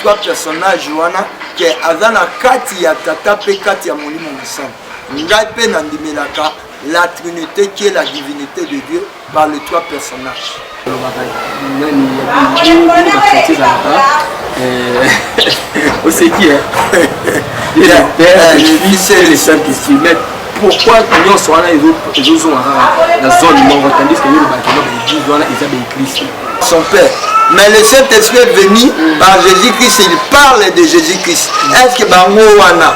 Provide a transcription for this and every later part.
trois personnages wana ke aza na kati ya tata pe kati ya molimo mosantu. Ngai pe nandimelaka la Trinité qui est la divinité de Dieu par les trois personnages. C'est qui est le Père, le Fils et le Saint-Esprit. Mais pourquoi nous sommes là et nous sommes dans la zone où tandis que nous sommes dans Christ. Son Père. Mais le Saint-Esprit est venu par Jésus-Christ, il parle de Jésus-Christ. Est-ce que bango wana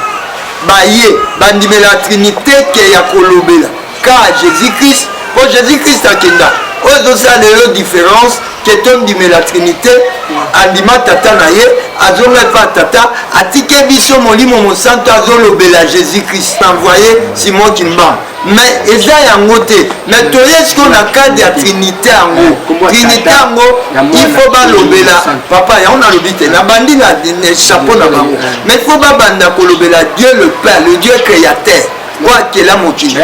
baye bandime la Trinité qui est à kolobela car Jésus-Christ, pour Jésus-Christ akenda. Aujourd'hui, il y a une différence que ton dit la Trinité, Andima Tata Naye, Azonga pas Tata, Atike Biso Molimo Monsanto, Azolobela Jésus-Christ, envoyé Simon Kimba. Mais Eza Yangote, mais toi est-ce qu'on a cas de la Trinité en haut? Trinité en haut, il faut pas l'obéla. Papa, on a l'obité, la bandine a des chapeaux dans la main. Mais il faut pas banda l'obéla Dieu le Père, le Dieu créateur. Quoi qu'il a motivé.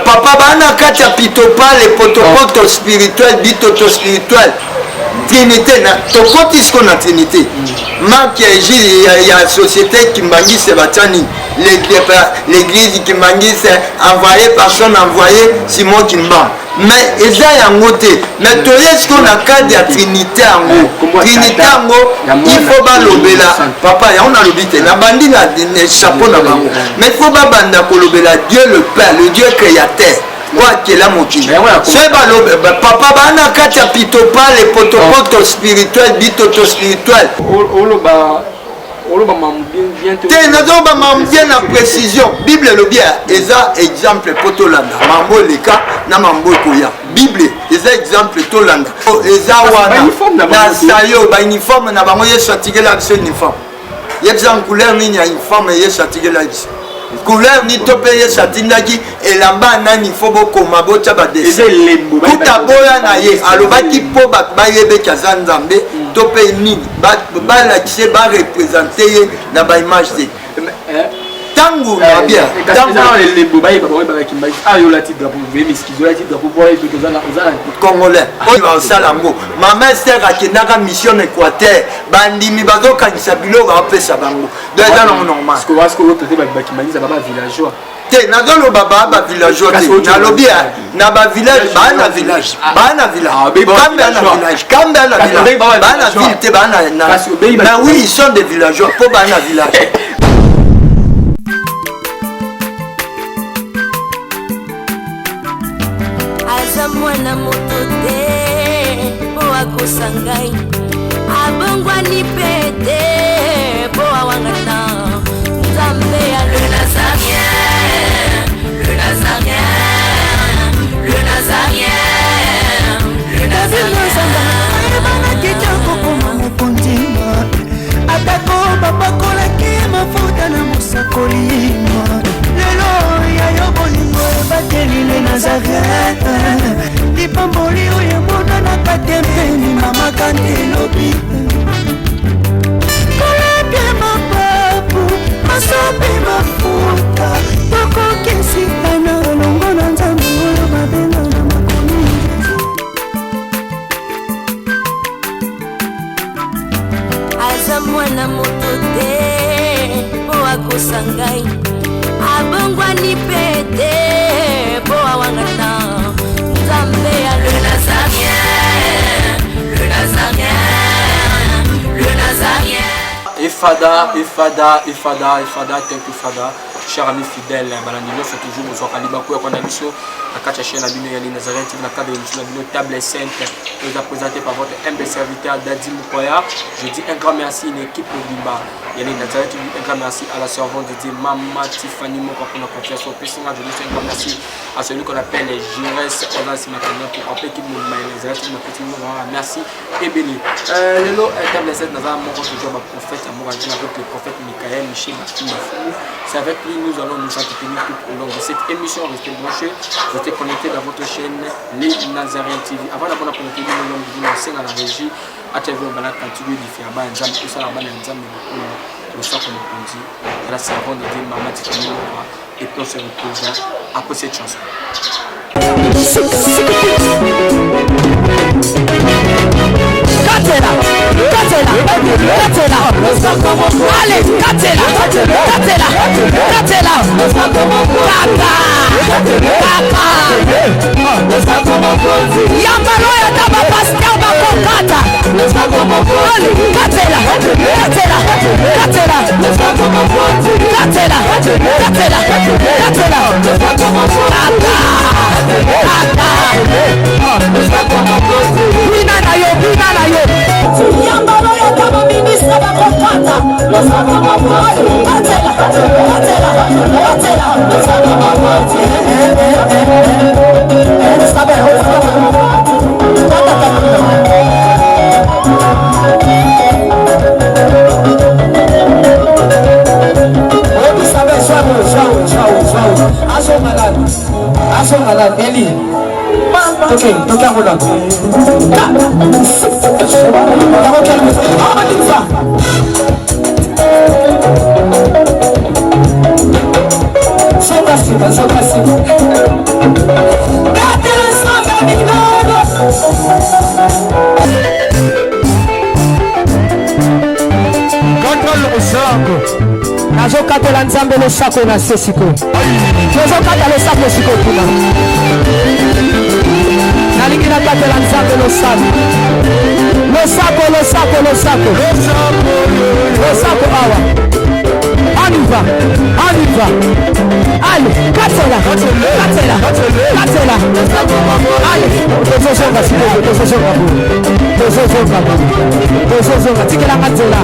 Papa, bana katia pitopa les potopoto spirituel, bitoto spirituel. Trinité, tokoti ce qu'on a Trinité. Marc, il y a une société qui m'a dit c'est Batani. L'église qui m'a dit c'est envoyé, personne envoyé, Simon Kimba. Mais il y a un côté. Mais toi, est-ce qu'on a cas de la Trinité en haut? Trinité en haut, il faut pas l'obéla. Papa, on a l'obité. La bandine a des chapeaux dans la main. Mais il faut pas banda l'obéla Dieu le Père, le Dieu créateur. Quoi qu'il a motivé. Papa, bana katia pitopa les potopoto spirituel, bitoto spirituel. Bien en précision. Bible le bien. Eza exemple potolanda. Mambo leka na mambo koya. Bible eza exemple tolanda. Eza wana. Na sayo ba uniforme na bango yesu atigela biso uniforme. Yebza couleur nini ya uniforme yesu atigela biso. Couleur ni topé yesu atindaki elamba nani fobo koma bota ba dessin. Kuta boya na ye alobaki po ba yebe kaza nzambe. Topé nini ba la kise ba représenter na ba image de tangu na bien tangu les bobaye ba ba kimba ayo la titre pour ver miskizo la titre pour voir que ça na congolais on va salango mama sœur akendaka mission Équateur bandimi bazoka kisabilo ba pesa bango deux ans normal parce que l'autre ba kimba ça ba villageois te nazolo baba ba villageois na lobby na ba village ba na village kambe na village ba na ville te ba na mais oui ils sont des villageois pour ba na village. Mwana moto te po akosangai abongwani pete po awangana nzambe ya le nazarien le nazarien le nazarien le nazarien bana kitoko koma mokondima atako babakolaki mafuta na mosakolima lelo ya yobolingo ebateli le nazarien lipamboli oyo mona na katempeni mama kandelobi kolapie mapapu masope mafuta tokokesikana longo na nzambe oyo babenga na makomi aza mwana moto te po akosangai abongwani pete po awangana nzambe ya le nazarien le nazarien le nazarien. Ifada, thank you Fada. Chers amis fidèles, Balandino, c'est toujours nous sommes à Libakou et qu'on a mis sur la chaîne à Bino Yali Nazareth, dans le cadre de l'émission de Table Sainte, nous a présenté par votre humble serviteur Dadi Moukoya. Je dis un grand merci à l'équipe de Bimba Yali Nazareth, un grand merci à la servante de Maman Tiffany Moko pour notre confiance au personnage. Je dis un grand merci à celui qu'on appelle les Jurès Odansi maintenant pour rappeler qu'il nous m'a Nazareth, nous petit nous merci et béni. Le lot Table Sainte, nous avons toujours un prophète, avec le prophète Michael Michel Matimafou. C'est avec lui nous allons nous entretenir tout au long de cette émission. Restez branchés, restez connectés dans votre chaîne Les Nazariens TV. Avant d'abord de connecter nous allons vous lancer dans la régie à TV au Balak Kantigo du Fiaba Nzam tout ça là-bas Nzam le sang qu'on a dit la servante de Maman Tiffany et puis on se retrouve après cette chanson. Katela katela. Allez, katela. Yambalo ya taba pasteur bakokata. Allez, katela. Bina na yo. Yambalo ya taba ministre bakokata. Eli. Okay, donc à Roland. Nazokatela nzambe losako na sesiko. Tozokata losako siko kuna. Nalingi nakatela nzambe losako. Losako awa. Aniva. Allez, katela. Allez, tozosonga siko, tozosonga. Tikela katela.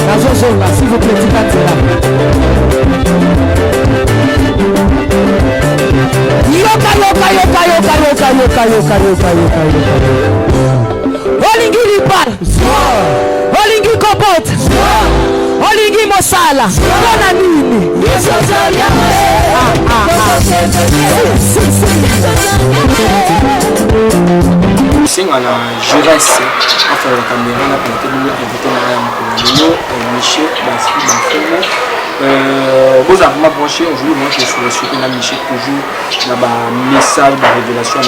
Nazosonga, s'il vous plaît, tikatela. Yoka. Olingi lipal. Olingi kopot. Olingi mosala. Bona nini? Singa na Jurès enfin la caméra na pour tenir invité na Michel Bafumo vous avez branché aujourd'hui moi je suis sur la Michel toujours na ba message ba révélation na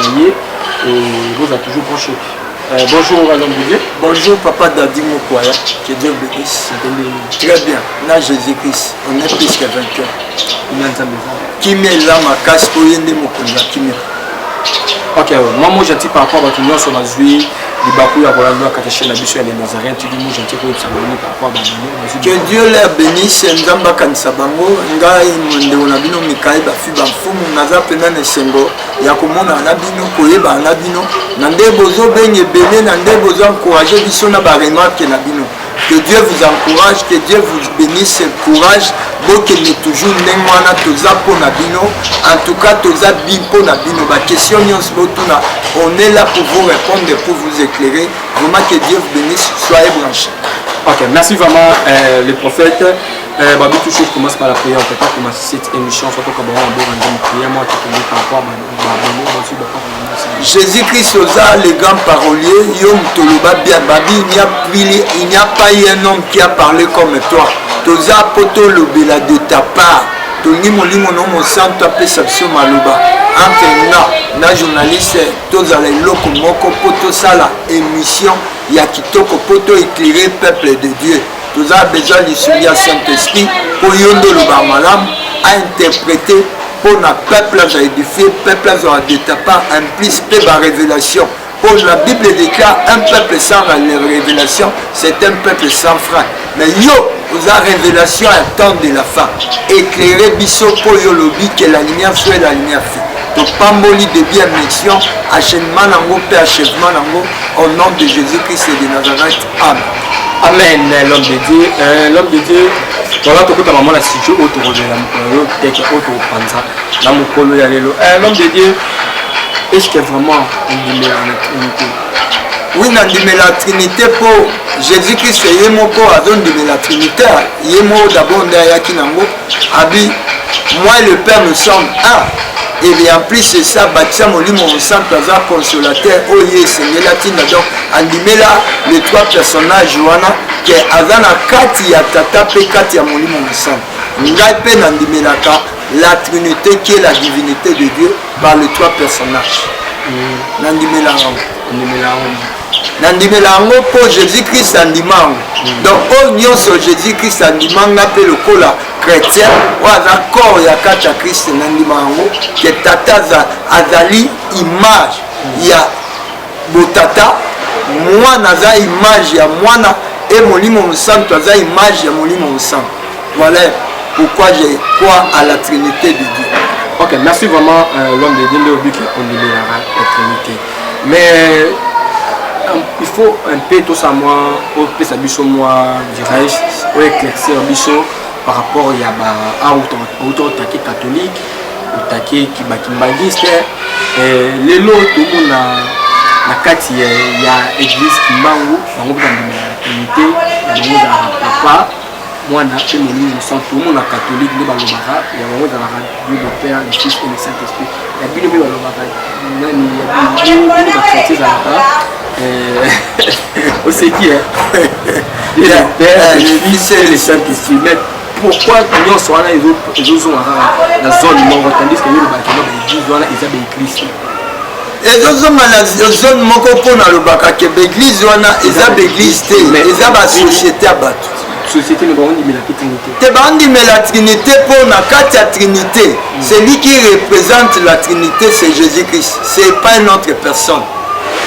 et vous avez toujours branché. Bonjour l'homme de Dieu. Bonjour papa Dadi Mokoya, que Dieu bénisse. Très bien, na Jésus-Christ, on est plus que vainqueur. Qui met l'âme à casse pour y aller qui met. Ok, moi gentil par rapport à votre union sur la vie, les Bakou à Rolando à Kataché, la Bichou et les Nazarènes, tu dis moi gentil pour Saboni par rapport à que Dieu leur bénisse, Nzamba Kansabango, Ngai Ndonabino Mikai, Bafi Bafum, Naza Penan et Sengo, Yakomona Nabino, Koyeba Nabino, Nande Bozo Ben et Belé, Nande Bozo encourager Bissona Barema Kenabino. Que Dieu vous encourage, que Dieu vous bénisse, courage. Boke n'est toujours Nengwana Toza Ponabino. En tout cas, Toza Bimpo Nabino. Ma question, on est là pour vous répondre et pour vous éclairer. Vraiment que Dieu vous bénisse, soyez branchés. Ok, merci vraiment les prophètes. Babi toujours commence par la prière. On ne peut pas commencer cette émission surtout comme on va en prière. Moi, tu connais par rapport à Jésus-Christ osa les grands paroliers, Yom Toloba Biababi, il n'y a pas eu un homme qui a parlé comme toi. Toza poto lobela de ta part. Toni molimo no mo santo ape sapso maloba. Entre na journaliste toza le loko moko poto sala émission ya kitoko poto éclairer peuple de Dieu. Toza besoin du Saint-Esprit pour yondo loba malam à interpréter. Pour le peuple à édifier, peuple à de ta part, implique la révélation. Pour la Bible déclare un peuple sans la révélation, c'est un peuple sans frein. Mais yo, vous avez révélation à temps de la fin. Éclairer biso pour yo lobby que la lumière soit la lumière fait. Donc pamboli de bien mission, achèvement nango, achèvement nango, au nom de Jésus-Christ et de Nazareth. Amen. Amen, l'homme de Dieu. L'homme de Dieu. Voilà, tu as maman la studio autour de la l'homme de Dieu, est-ce que vraiment on dit la Trinité? Oui, on dit la Trinité pour Jésus-Christ, il y a mon corps à zone de la Trinité. Il y a mon d'abord d'ayakinango. Abi, moi et le Père nous sommes un. Et bien en plus c'est ça, bâtiment mon sang consolateur, oye Seigneur Latina. Donc animé là les trois personnages Joana qui est Azana Kati ya Tata Pe Kati ya Molimo Sang. Ngai pe nandimelaka la Trinité qui est la divinité de Dieu par les trois personnages. Nandimela yango mpo Jésus-Christ andima yango. Donc oyo nyonso Jésus-Christ andimanga mpe lokola chrétien oyo aza corps ya kati ya Christ nandima yango ke tata azali image ya botata, mwana aza image ya mwana et molimo mosantu aza image ya molimo mosantu. Voilà pourquoi je crois à la Trinité de Dieu. Ok, merci vraiment l'homme de Dieu, le but qu'on est la Trinité. Mais il faut un peu tout ça, moi, au plus à biso, moi, dirais-je, pour éclaircir biso par rapport à autant catholique, autant qui baguiste. Les lots, tout le monde na kati ya église Kimbangu, on a la Trinité, il y a papa. Moi, je suis tout le monde catholique, il y a Dieu le Père, le Fils et le Saint-Esprit. Il y a Dieu le Père, le Fils et le Saint-Esprit. Mais pourquoi nous sommes là, ils ont la zone membre, tandis que nous sommes Christ. ezozonga na zone moko mpona alobaka ke baeglise wana eza baeglise te eza basociété ya bato société ne bandimela Trinité. Te bandimela Trinité pour na kati ya Trinité. Celui qui représente la Trinité c'est Jésus-Christ. C'est pas une autre personne.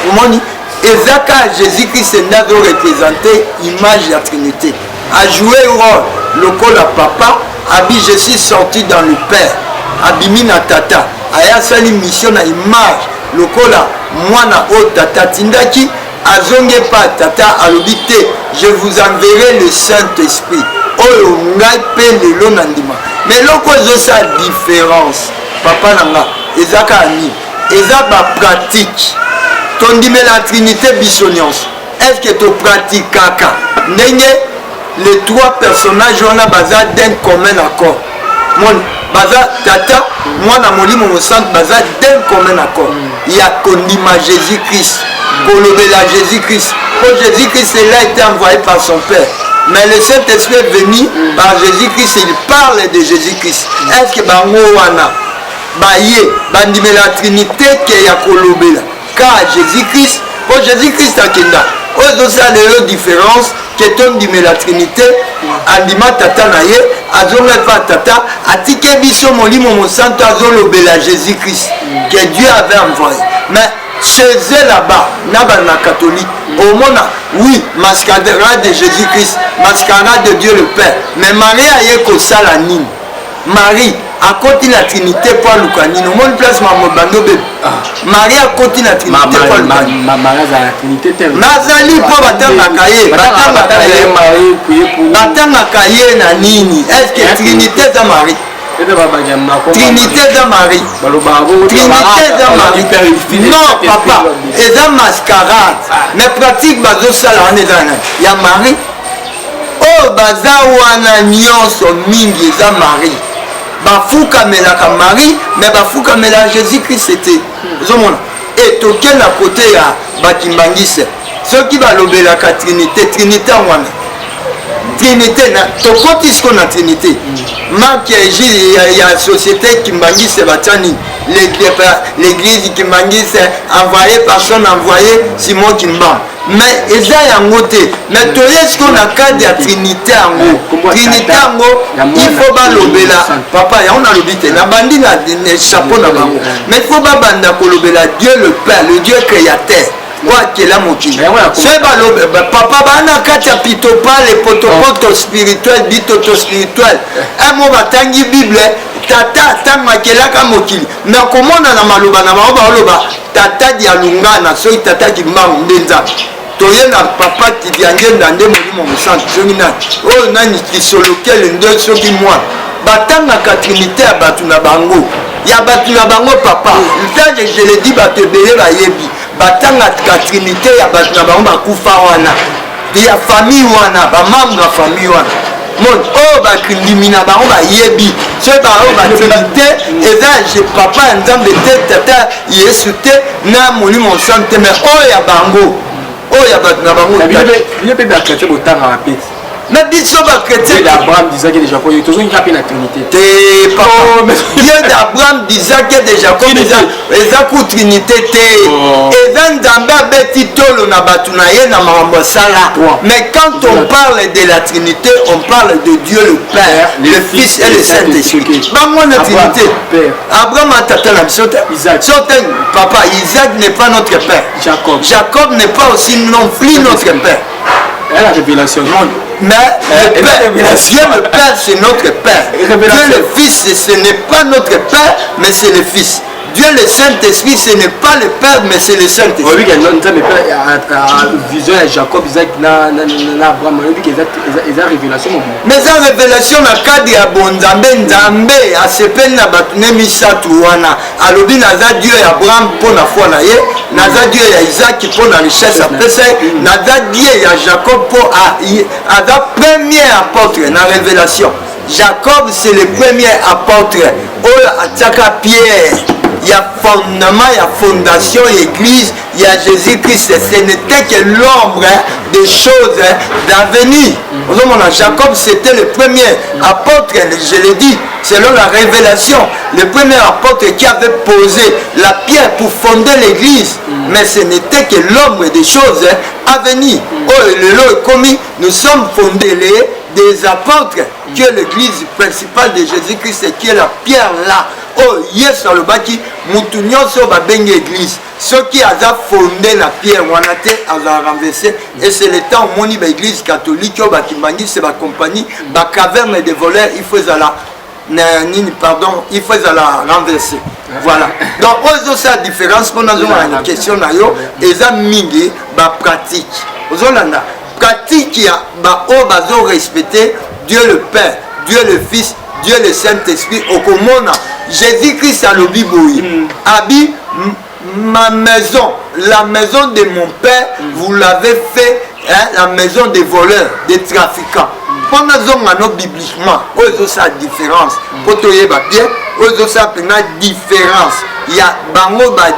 Comment Ezaka Jésus-Christ n'a pas représenté image de la Trinité. A joué rôle lokola papa. Abi je suis sorti dans le Père. Abimi na tata. Aya sali mission na image lokola mwana o tata tindaki. Azonge pas tata alobite, je vous enverrai le Saint-Esprit. Oyo ngai pe lelo nandima. Mais loko zo sa différence. Papa nanga, ezaka ani, eza ba pratique. Tondime la Trinité bisoniance. Est-ce que tu pratiques kaka? Ndenge les trois personnages on a baza d'un commun accord. Mon baza tata, moi na molimo mo centre baza d'un commun accord. Il y a kondima Jésus-Christ. Kolobela Jésus-Christ. Pour Jésus-Christ, il a été envoyé par son Père. Mais le Saint-Esprit est venu par Jésus-Christ. Il parle de Jésus-Christ. Est-ce que bango wana baye bandime la Trinité qui a kolobela? Car Jésus-Christ, pour Jésus-Christ akenda. Ozo ça les différences que ton dime la Trinité andima tata na ye azonga pa tata atike biso molimo mo santo azolobela Jésus-Christ que Dieu avait envoyé. Mais chez eux là-bas, na catholique, au monde, oui, mascarade de Jésus-Christ, mascarade de Dieu le Père. Mais Marie a eu que ça la nine. Marie a côté la Trinité pour Lucanine. Au monde place ma bando bébé. Marie a côté la Trinité pour Lucanine. Marie a la Trinité. Nazali pour batanga kaye, batanga kaye na nini. Est-ce que Trinité est Marie? Trinité de Marie. Trinité de Marie. Non, papa. Ils ont mascarade. Mais pratique, bazo salane dans il y a Marie. Oh, bazawana nyonso mingi, ils ont Marie. Bafouka melaka Marie, mais bafouka melaka Jésus-Christ c'était. Et token à côté ya Bakimbangise. Ceux qui va lobelaka Trinité, Trinité wana. Trinité, tokoti ce qu'on a Trinité. Marc il y a la société qui m'bangi c'est Batani. L'église qui m'bangi c'est envoyé, personne envoyé, Simon Kimba. Mais il y a un côté. Mais tu sais ce qu'on a cas de Trinité en haut. Trinité en haut, il faut pas l'obéla. Papa, on a l'obité. La bandine a des chapeaux dans le mais il faut pas banda l'obéla. Dieu le Père, le Dieu créateur. Papa bana katia pitopa les potopoto spirituel bitoto spirituel amo batangi bible tata tanga kelaka mokili mais komona na maloba na baoba tata dialungana soki tata kimbangu ndenza toyena papa kidiangenda nde molimo mosantu soki nani oyo nani kisolokele nde soki mwana batangaka trinité ya bato na bango ya bato na bango papa ntange je le dis bato ebele bayebi batangaka trinité ya bato na bango bakufa wana ya famille wana bamambre ya famille wana mon oyo bakindimi na bango bayebi soki bango batrinité eza je papa ya nzambe te tata yesu te na molimo mosantu te mais oyo ya bango oyo ya bato na bango bino mpe bakate botanga bapeti Mais biso ba chrétien d'Abraham disait que déjà il y a toujours une la Trinité. T'es papa. Dieu d'Abraham disait que de Jacob eza ku Trinité te. Eza nzambe abeti tolo na batu na ye na makambo sala. Mais quand on parle de la Trinité, on parle de Dieu le Père, le Fils et le Saint-Esprit. Bango na Trinité. Abraham a tata la mission. Isaac. Papa, Isaac n'est pas notre père. Jacob n'est pas aussi non plus notre père. La révélation. Mais le Père, Dieu le Père, c'est notre Père. Dieu le Fils, ce n'est pas notre Père, mais c'est le Fils. Dieu le Saint-Esprit, ce n'est pas le Père, mais c'est le Saint-Esprit. Oui, il y a une vision de Jacob, Isaac, Abraham, il y a révélation. Mais la révélation, na cadre ya bonzambe nzambe asepeli na bato ne misatu wana alobi naza Dieu ya Abraham pona foi na ye, naza Dieu ya Isaac pona richesse apesa, naza Dieu ya Jacob po aza premier apôtre na révélation. Jacob c'est le premier apôtre. Oyo ataka Pierre. Il y a fondement, il y a fondation, église, il y a Jésus-Christ. Ce n'était que l'ombre des choses d'avenir. Jacob, c'était le premier apôtre, je l'ai dit, selon la révélation, le premier apôtre qui avait posé la pierre pour fonder l'église. Mais ce n'était que l'ombre des choses à venir. Nous sommes fondés des apôtres, qui est l'église principale de Jésus-Christ, qui est la pierre là. Oh, yes, le baki, Moutounion sur la benge église. Ce qui a fondé la pierre, on a renversé. Et c'est le temps où on y l'église catholique, c'est la compagnie, la caverne des voleurs, il faut il faut la renverser. Voilà. Donc, c'est la différence qu'on a une question, et ça, mingi, pratique. Pratique, il y a respecter Dieu le Père, Dieu le Fils, Dieu le Saint-Esprit. Au commun, Jésus-Christ a le Biboui. Abi, ma maison, la maison de mon Père, vous l'avez fait la maison des voleurs, des trafiquants. Pendant que bibliquement, c'est la différence. Pour te dire, c'est la différence. Il y a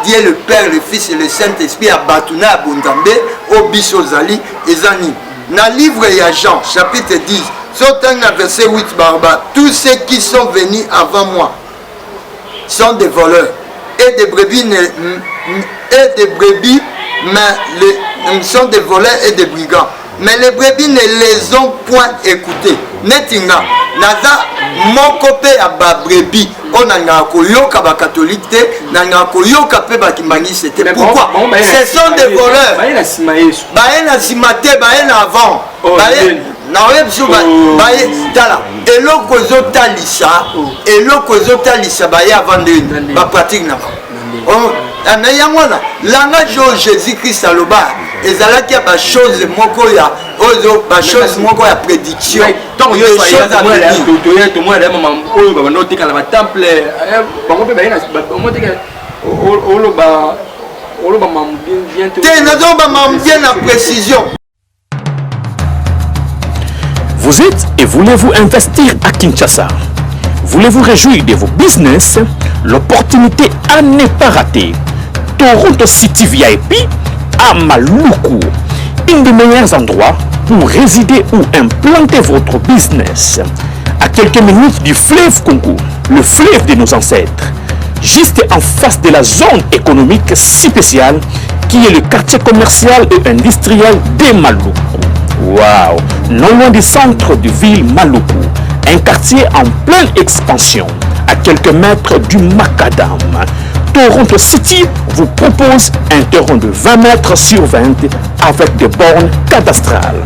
Dieu le Père, le Fils et le Saint-Esprit à Batouna, à Bondambe, au Bissozali et Zani. Dans le livre de Jean, chapitre 10, verset 8, tous ceux qui sont venus avant moi sont des voleurs et des brebis, mais sont des voleurs et des brigands. Mais les brebis ne les ont point écoutés. Netinga, naza mokope ya ba brebis. On a koyoka ba catholique, nanga koyoka pe ba kimbangisi. Pourquoi? Ce sont des voleurs. Baena simate, baena avant. Na websu baye tala. Eloko ezotalisa baye avant de ba pratique na ba. Na yangwana langage Jésus-Christ aloba ezalaki ya ba chose moko ya ozo ba chose moko ya prédiction tant yo chose à venir to moi maman oyo ba no tika na ba temple bango pe ba ina ba tika olo ba mam bien te nazo ba mam bien na précision. Vous êtes et voulez-vous investir à Kinshasa? Voulez-vous réjouir de vos business? L'opportunité à ne pas rater. Toronto City VIP à Maluku, un des meilleurs endroits pour résider ou implanter votre business. À quelques minutes du fleuve Congo, le fleuve de nos ancêtres, juste en face de la zone économique spéciale qui est le quartier commercial et industriel de Maluku. Waouh! Non loin du centre de ville Maluku, un quartier en pleine expansion, à quelques mètres du Macadam. Toronto City vous propose un terrain de 20 mètres sur 20 avec des bornes cadastrales.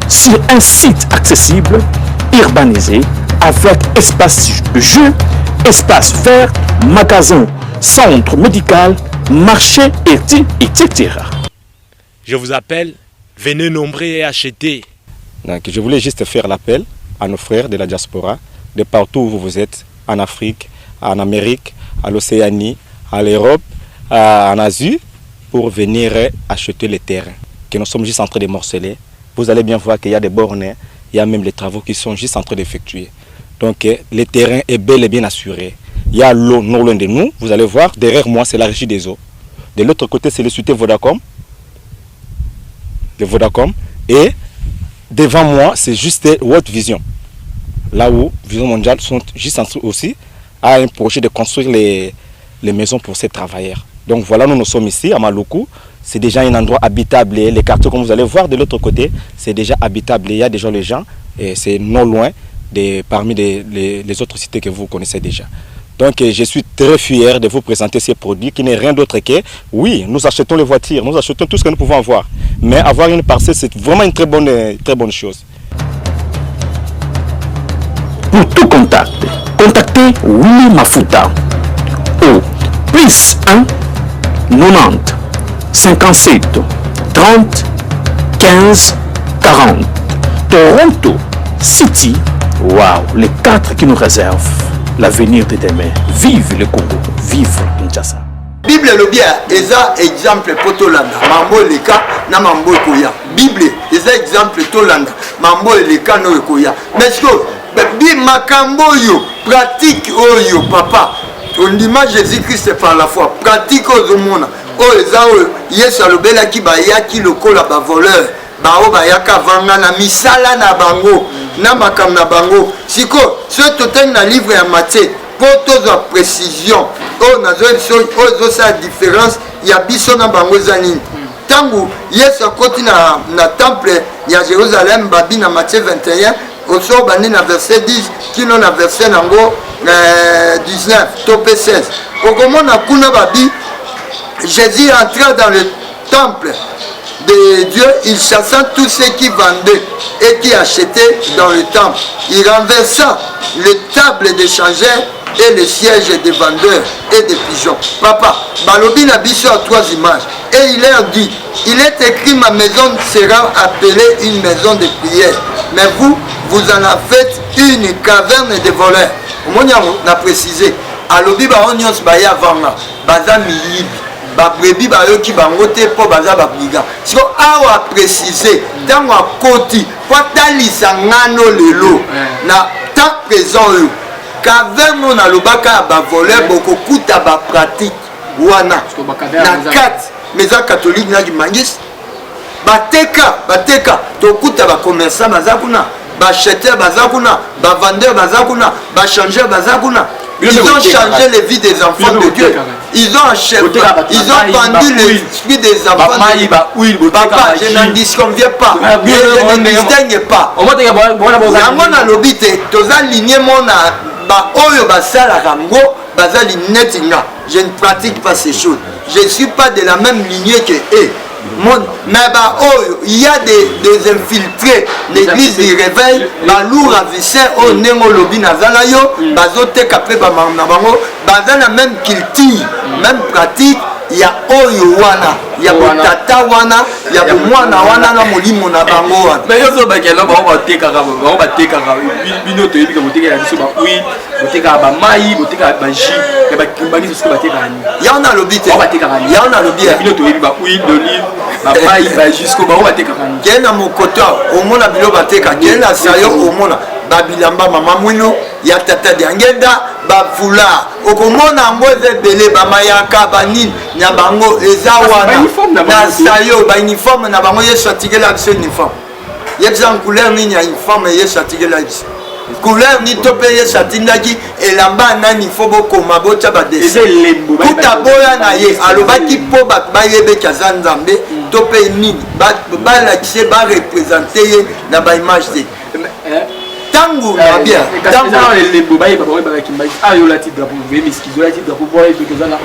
Sur un site accessible, urbanisé, avec espace de jeu, espace vert, magasin, centre médical, marché, etc. Je vous appelle, venez nombrer et acheter. Donc, je voulais juste faire l'appel à nos frères de la diaspora, de partout où vous êtes, en Afrique, en Amérique, à l'Océanie, à l'Europe, en Asie, pour venir acheter les terrains que nous sommes juste en train de morceler. Vous allez bien voir qu'il y a des bornes, il y a même les travaux qui sont juste en train d'effectuer. Donc le terrain est bel et bien assuré. Il y a l'eau non loin de nous, vous allez voir, derrière moi c'est la régie des eaux. De l'autre côté c'est le société Vodacom, et devant moi, c'est juste World Vision. Là où Vision Mondiale sont juste en train aussi à un projet de construire les maisons pour ces travailleurs. Donc voilà, nous sommes ici à Maluku. C'est déjà un endroit habitable. Et les quartiers, comme vous allez voir de l'autre côté, c'est déjà habitable. Il y a déjà les gens et c'est non loin parmi les autres cités que vous connaissez déjà. Donc je suis très fier de vous présenter ces produits qui n'est rien d'autre que, oui, nous achetons les voitures, nous achetons tout ce que nous pouvons avoir. Mais avoir une parcelle, c'est vraiment une très bonne chose. Pour tout contact, contactez Willy Mafuta au +1 90 57 30 15 40. Toronto City, waouh, les 4 qui nous réservent l'avenir de demain. Vive le Congo, vive Kinshasa. Bible le bien, eza exemple pour Tolanda, mambo leka na mambo koya. Bible eza exemple Tolanda, mambo leka no koya. Mais ce que makambo yo pratique oyo papa. On dit Jésus-Christ par la foi, pratique aux mona. Oh eza Yesu alobela ki ba yaki lokola ba voleur. Bao ba yaka vanga na misala na bango, na makam na bango. Siko, ce totem na livre ya Matthieu. Pour toute la précision, oh la différence, il y a biso na bango zanini. Tangu Yesu akoti na temple ya Jérusalem babi na Matthieu 21, au sort bani na verset 10, kino na verset nango 19, topé 16. Au comment na kuna babi, Jésus entra dans le temple de Dieu, il chassa tous ceux qui vendaient et qui achetaient dans le temple. Il renversa les tables d'échangeurs et le siège des vendeurs et des pigeons. Papa, Balobi n'a biso à 3 images. Et il leur dit, il est écrit, ma maison sera appelée une maison de prière. Mais vous en avez fait une caverne de voleurs. On a précisé, Alobi ba onions baya vanga, baza milibi. Babrebi bayoki bangote po baza babriga. So awa préciser dans wa koti po talisa ngano lelo na ta présent yo. Caverne na lobaka ba voleur boko kuta ba pratique wana na kat maison catholique na kimangis bateka to kuta ba commerçant bazakuna ba acheteur bazakuna ba vendeur bazakuna ba changeur bazakuna. Ils ont changé les vies des enfants de Dieu. Ils ont vendu l'esprit des enfants de Dieu. Papa, je n'en disconviens pas. Je ne distingue pas. Yango na lobite, toza ligne mona ba oyo basala rango, baza lineti nga. Je ne pratique pas ces choses. Je ne suis pas de la même lignée que eux. Mais il y a des infiltrés, l'église du réveil, Balou Ravissé, au Nengo Lobi Nazalayo, Bazote Kapé Bamanabango, Bazana même culture, même pratique, il y a Oyowana, il y a Tata Wana, il y a Mwana Wana, Molimo Nabango. Mais il y a des gens qui ont été il y en a le bite, il y en a le bien. Jusqu'au bas, on va te il y a mon côté, au monde a bilo bateka, il y a sayo au monde. Babilamba mama mwino ya tata diangenda bafula okomona ngoze belé bamayaka banine nya bango ezawana na sayo ba uniforme na bango yeso atigela biso uniforme yebza couleur ni nya uniforme yeso atigela biso couleur ni topé yeso atindaki elamba nani fobo koma bota ba desse kuta boya na ye alobaki po bayebe kazanzambe topé nini ba la kise ba représenter ye na ba image de tango na bien tango les bobaye papa ba kimbai ayo la ti drapeau vemi skizo la ti drapeau boy que ozana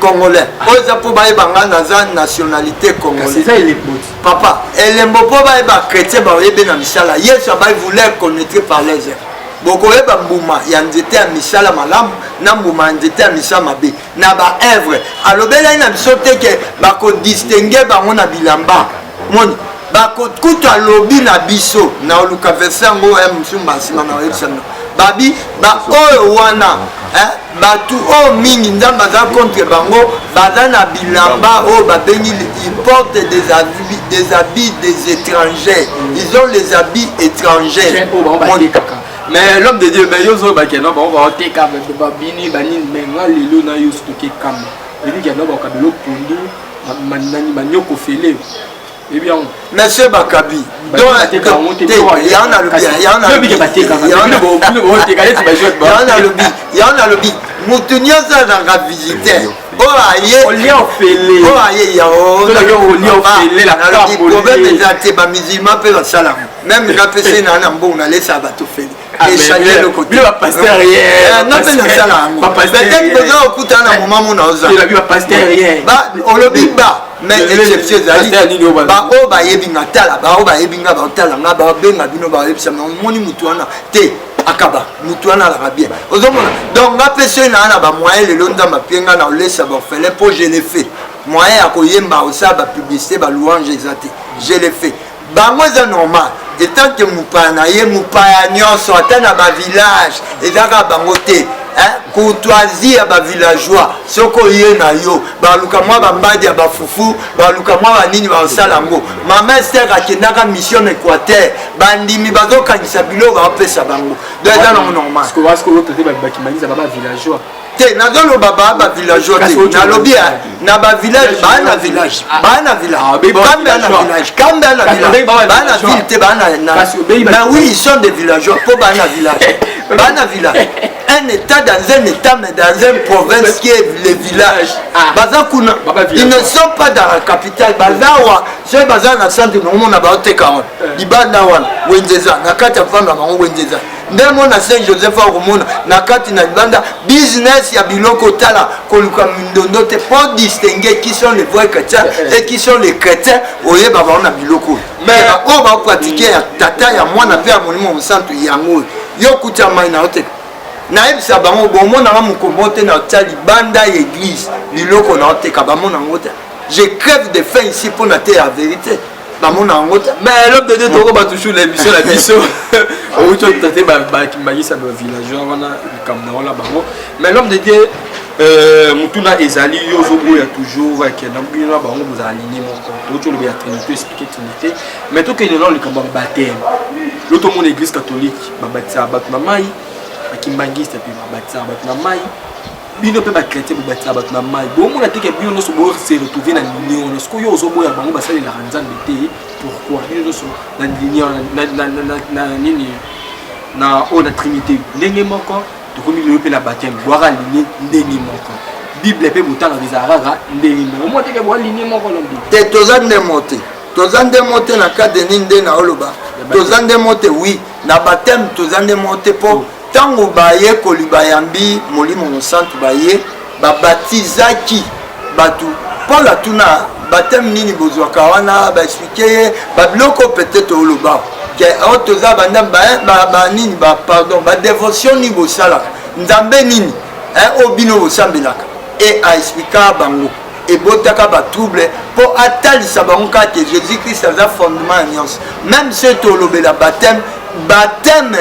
congolais oza po baye banga na za nationalité congolaise c'est ça il est beau papa elembo po baye ba chrétien ba yebe na misala yesu ba voulait connaître par les airs boko yeba mbuma ya nzete ya misala malamu na mbuma nzete ya misala mabe na ba œuvre alobela ina biso te ke ba ko distinguer bango na bilamba moni bakokuta lobi na biso na oluka verset yango ya musumba nsima na oyebisano babi ba oyo wana batu oyo mingi nzambe aza contre bango baza na bilamba oyo babengi ils portent des habits des étrangers, ils ont les habits étrangers. Mais l'homme de Dieu, mais yozo bakena ba on va teka ba bini banini menga lelo na yo stocké kam. Il dit qu'il y a no ba kabelo pundu manani manyoko fele. monsieur Bakabi il y en a le bi mutu nyonso azanga visiteur problème eza te bamusulman mpe basala même napesi na na mbongo nalesa bato feli échanger le côté non mpe nasala yango peut-être besoin okutana na moma mona ozala olobi ba mais exception ezali baoyo bayebinga tala baoyo bayebinga baotalanga babenga bino bayebisama omoni mutu wana te akaba mutu wana alaka bien ozomona donc ngapesi oyo na bamoyen lelo nzambe apienga na olesa baorphelin mpo je le fait moyen ya koyemba osala bapublicité balouange eza te je le fait bango eza normal etant ke mopaya na ye mopaya nyonso ata na bavillage ezaka bango te courtoisie ya bavillageois soki oye na yo baluka mwa bambadi ya bafufu baluka mwa banini baosala yango mama ester akendaka mission équateur bandimi bazokangisa biloko baopesa bango donc eza nango normal te nazoloba baa bavillageois te nalobi na bavillage baa na village kambe ana village baa na ville te baa na oui ils sont des villageois mpo baa na village baa na village un état dans un état mais dans une province qui est le village baza kuna ils ne sont pas dans la capitale baza wa soki baza na centre nomona baoteka wana libanda wana wenzeza na kati ya fanda bango wenzeza nde mona saint joseph akomona na kati na libanda business ya biloko tala koluka mindondo te pour distinguer qui sont les vrais chrétiens et qui sont les chrétiens oyeba bango na biloko mais oyo baopratike ya tata ya mwana mpe ya molimo mosantu yango yo kutia mai na oteka nayebisa bango bomonanga mokombo te na tia libanda ya église biloko na oteka bamona yango te je crève de faim ici mpo na te ya vérité bamona yango te mais l'homme de Dieu toko batouchou l'émission la biso outi otate bakimbayisa bavillageois wana likambo na wana bango mais l'homme de Dieu mutuna ezali yo ozoboya toujours akenda bino bango bozala aligné moko outi olobi ya trinité expliqué trinité mais tokende na likambo ya baptême loto mona église catholique babatisa bato na mai bakimbangiste mpe babatisa bato na mai bino mpe bachrétien bobatisa bato na mai bomona teke bino nyonso bose retrouve na ligne wana soki oyo ozoboya bango basalelaka nzambe te pourquoi bino nyonso na ligne na nini na oyo na trinité ndenge moko tokomi lelo mpe na bateme boaka ligne ndenge moko bible mpe botanga ezala kaka ndenge moko omona teke boa ligne moko lombi te toza ndemo te toza ndemo te na kade nini nde na oloba toza ndemo te wi na bateme toza ndemo te mpo ntango baye koliba yambi molimo mosantu baye babatizaki bato mpo latuna bateme nini bozwaka wana baexplike ye babiloko peut-être oloba ke oyo toza banda banini pardon badévotion nini bosalaka nzambe nini oyo bino bosambelaka e aexplika bango ebotaka batrouble mpo atalisa bango kaka jésus christ aza fondement ya nyonso même se tolobela bateme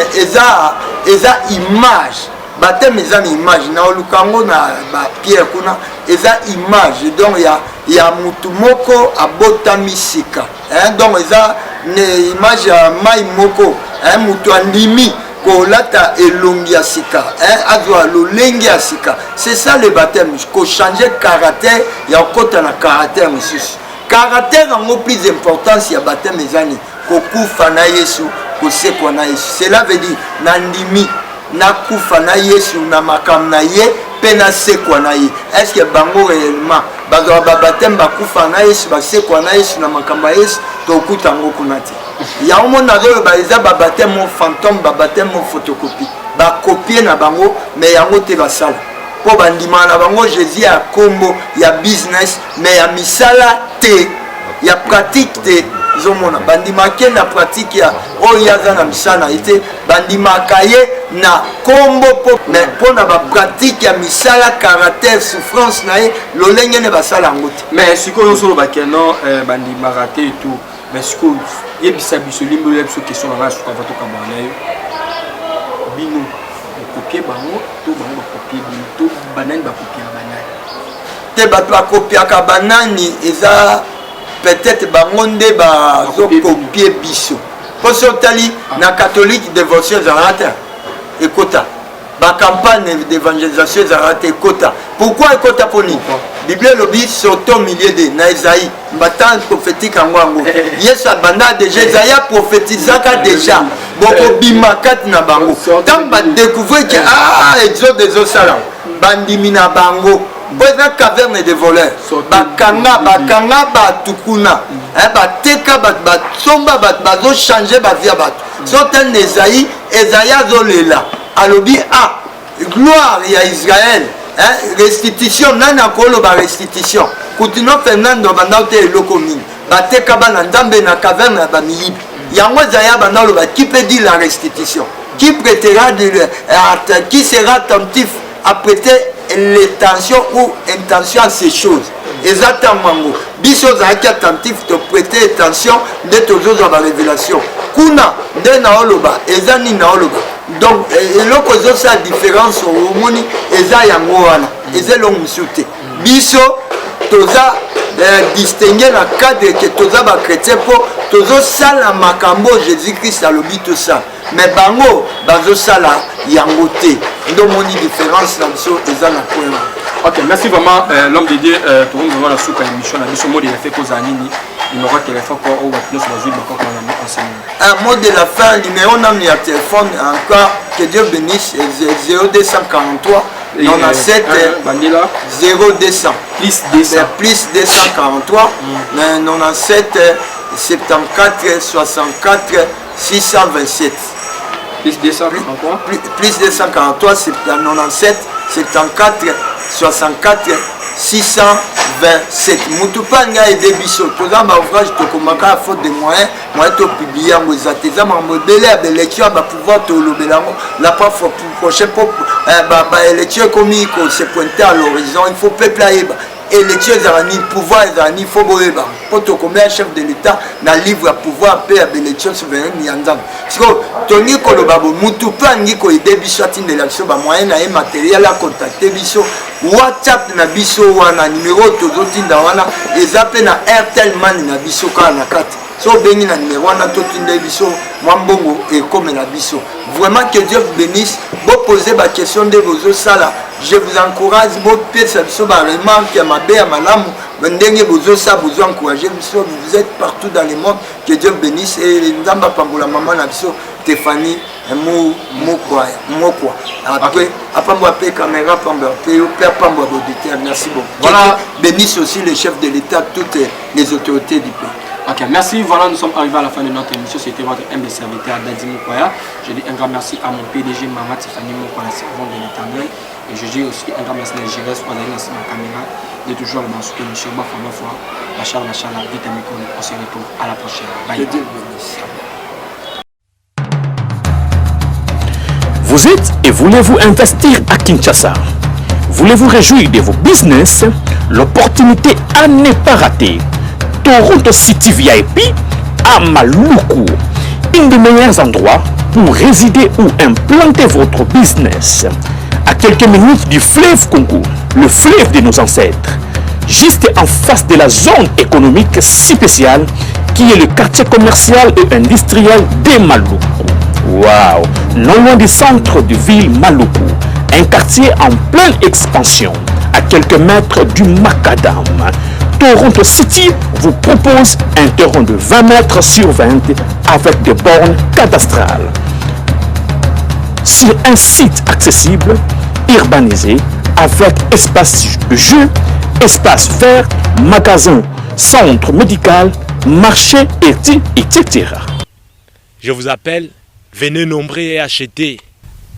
eza image bateme eza na image na oluka yango na bapierre kuna eza image donc ya mutu moko abotami sika donc eza image ya mai moko mutu andimi kolata elongi ya sika azwa lolenge ya sika c'est ça le baptême kochange caractère ya kokota na caractère mosusu caractère yango plus importance ya baptême ezani kokufa na yesu kosekwa na yesu cela veut dire nandimi nakufa na yesu na makambo na ye mpe nasekwa na ye est ce que bango réellement bazwaka babateme bakufa na yesu basekwa na yesu na makambo ya yesu tokuta yango kuna te yango mona nazoloba eza babateme fantôme babateme photocopie bakopie na bango mais yango te basala mpo bandimaka na bango jésus ya kombo ya business mais ya misala te ya pratique te zomona bandimaka na pratique ya oyo aza na misala na ye te bandimaka ye na kombo mais mpo na bapratique ya misala caractère souffrance na ye lolenge ne basala yango te mais sikoyo osolobaki no bandimaka te et tout mais sikoyo yebisa biso limbelo ya biso question nanga suka va tokambana na yo bino okopie bango to bango bakopie bino to banani bakopiaka banani te bato bakopiaka banani eza peut-être bango nde bazokopie biso mpo so otali na catholique dévotion ezalaka te ekota bacampagne d'évangélisation ezalaka te ekota Pourquoi ekota poni? Bible lobi surtout au milieu de na Isaïe, mbatan prophétique en wango. Yesu abanda déjà Isaïe prophétisaka déjà. Boko bimakat na bango. Tant ba découvrir que exode des osala. Bandimi na bango. Boza caverne de voleurs. Bakanga batukuna. Bateka batsomba bazo changer ba via bat. Sotel Isaïe, Isaïe azolela. Alobi gloire ya Israël. Restitution, nana kolo ba restitution. Kutino Fernando bandaute elokomi. Bateka bana ndambe na caverne ba miyibi. Yango zaya bandalo ba qui peut dire la restitution? Qui prêtera qui sera attentif à prêter l'intention ou intention à ces choses? Exactement. Biso zaki attentif de prêter attention de toujours à la révélation. Kuna de na oloba, ezani na oloba. Donc eloko zo sa différence au moni eza yango wana. Ezelo musute. Biso toza distinguer la cadre que toza ba chrétien pour tozo sala makambo Jésus-Christ a lobi tout ça. Mais bango bazo sala yango te. Ndo moni différence là biso eza na point. Ok, merci vraiment l'homme de Dieu. Tout le monde va la soupe à l'émission. La mission mot de la fait cause à Nini. Il aura téléphone pour au plus sur la ville encore qu'on a enseigné. Un mot de la fin, numéro n'a mis à téléphone encore. Que Dieu bénisse. 0243 97 0200 plus 243 97 74 64 627 plus 243 plus 243 97 74 64 627. Moutupanga et Debiso. Tout ça, ma ouvrage, tu commences à faute de moyens. Moi, tu publies en Mozate. Ça m'a modélé à l'élection, va pouvoir te le bélango. La fois prochaine, pour l'élection commis, se pointer à l'horizon. Il faut peupler. Et les tueurs ni pouvoir ni faut boeba pour te commettre un chef de l'État na livre à pouvoir paix à l'élection souveraine ni andam. Parce que Tony Kolobabo mutu pas ni ko aider biso atin de l'action ba moyen na matériel à contacter biso WhatsApp na biso wana numéro to tinda wana ezape na Airtel man na biso ka na carte. So béni na numéro wana to tinda biso mwambongo et comme la biso. Vraiment que Dieu vous bénisse. Vous posez ma question de vos sala. Je vous encourage, vous encouragez, vous êtes partout dans le monde, que Dieu bénisse et Ndamba Pambola Maman Nabso, Stéphanie, Mokwa. Après, après caméra, Père Pambo auditeur, merci beaucoup. Voilà, bénisse aussi les chefs de l'État, toutes les autorités du pays. Ok, merci. Voilà, nous sommes arrivés à la fin de notre émission. C'était votre humble serviteur Dadi Mokoya. Je dis un grand merci à mon PDG, Maman Tiffany Mokoya, servant de l'Éternel. Et je dis aussi un grand merci à Gérès pour aller dans ma caméra. De toujours le soutenir, M. Bafama Fois. Bachar, vite à Mikon. On se retrouve à la prochaine. Bye. Vous êtes et voulez-vous investir à Kinshasa? Voulez-vous réjouir de vos business? L'opportunité à ne pas rater. Toronto City VIP à Maluku, un des meilleurs endroits pour résider ou implanter votre business. À quelques minutes du fleuve Congo, le fleuve de nos ancêtres, juste en face de la zone économique spéciale qui est le quartier commercial et industriel de Maluku. Waouh! Non loin du centre de ville Maluku, un quartier en pleine expansion, à quelques mètres du Macadam. Toronto City vous propose un terrain de 20 mètres sur 20 avec des bornes cadastrales. Sur un site accessible, urbanisé, avec espace de jeu, espace vert, magasin, centre médical, marché, etc. Je vous appelle, venez nombrer et acheter.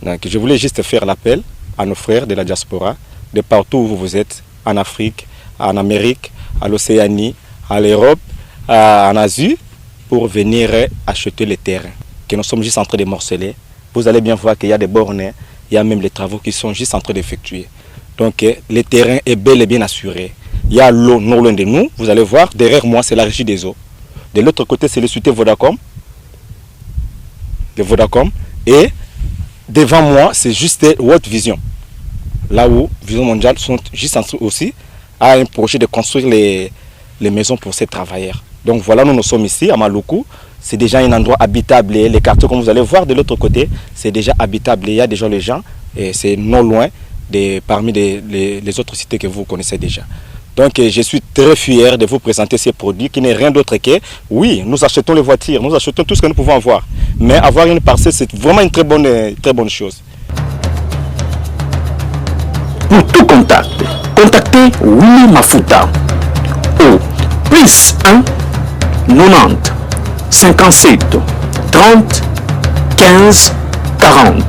Donc, je voulais juste faire l'appel à nos frères de la diaspora, de partout où vous êtes, en Afrique, en Amérique, à l'Océanie, à l'Europe, en Asie, pour venir acheter les terrains que nous sommes juste en train de morceler. Vous allez bien voir qu'il y a des bornes, il y a même les travaux qui sont juste en train d'effectuer. Donc le terrain est bel et bien assuré. Il y a l'eau non loin de nous, vous allez voir, derrière moi c'est la régie des eaux. De l'autre côté c'est le société Vodacom. Et devant moi c'est juste World Vision. Là où Vision Mondiale sont juste en dessous aussi, a un projet de construire les maisons pour ces travailleurs. Donc voilà, nous sommes ici à Maluku. C'est déjà un endroit habitable. Les quartiers, comme vous allez voir de l'autre côté, c'est déjà habitable. Il y a déjà les gens et c'est non loin parmi les autres cités que vous connaissez déjà. Donc je suis très fier de vous présenter ces produits qui n'est rien d'autre que, oui, nous achetons les voitures, nous achetons tout ce que nous pouvons avoir. Mais avoir une parcelle, c'est vraiment une très bonne chose. Pour tout contact, contactez Willy Mafuta au +1 90 57 30 15 40.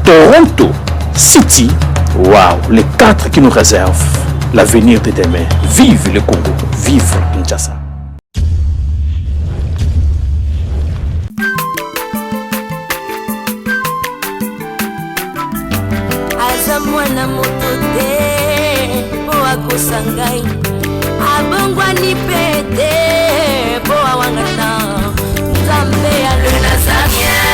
Toronto City, waouh, les 4 qui nous réservent l'avenir de demain. Vive le Congo, vive Kinshasa. Aza mwana moto te po akosangai abongwani pete po awangana Nzambe alona samia